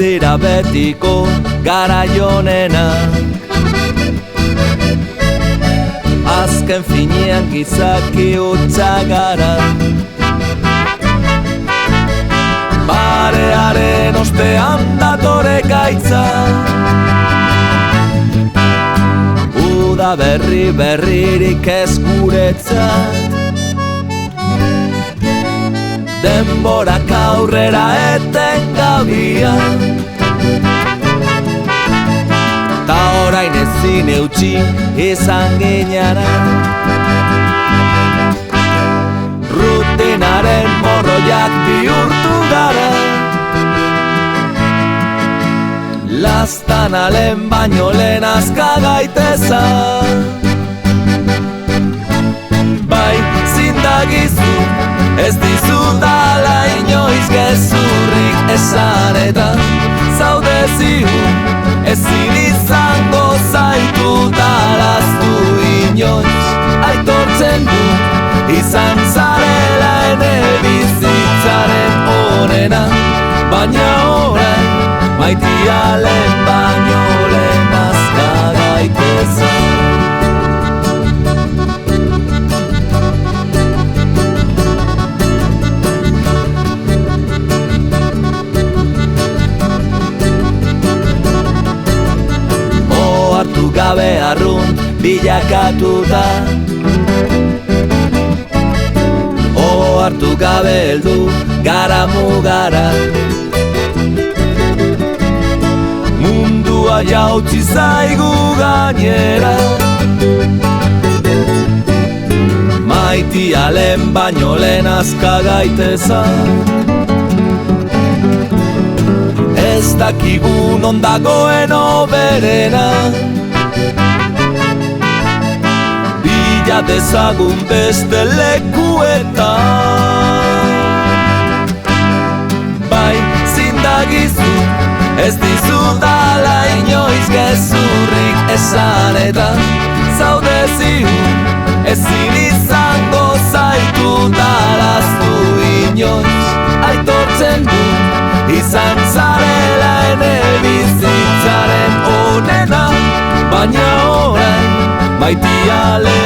dira betiko garaionenak. Azken finean gizaki hutsa gara, barearen ostean datore gaitza. Uda berririk ez guretzat, denborak aurrera etengabia. Ta orain ezin eutxi izan ginara, rutinaren morroiak bihurtu gara. Lastan alen baino lehen azka gaitezan. Bai, zindagizu, ez dizudala inoiz gezurrik esan, eta zaude ziur, ezin izango zaitu dalaztu inoiz. Aitortzen du, izan zarela ene bizitzaren onena, baina orain maitialen baino lehen azka gaitezan. Ohartu gabe arrunt bilakatuta, ohartu gabe heldu gara mugara. Mundua jautzi zaigu gainera, maitialen baino lehen azka gaitezan. Ez dakigu non dagoen hoberena, bila dezagun beste lekuetan. Bai, zindagizu, ez dizudala inoiz gezurrik esan, eta zaude ziur, ezin izango zaitu dalaztu inoiz. Aitortzen du, izan zarela ene bizitzaren onena, baina orain maitialen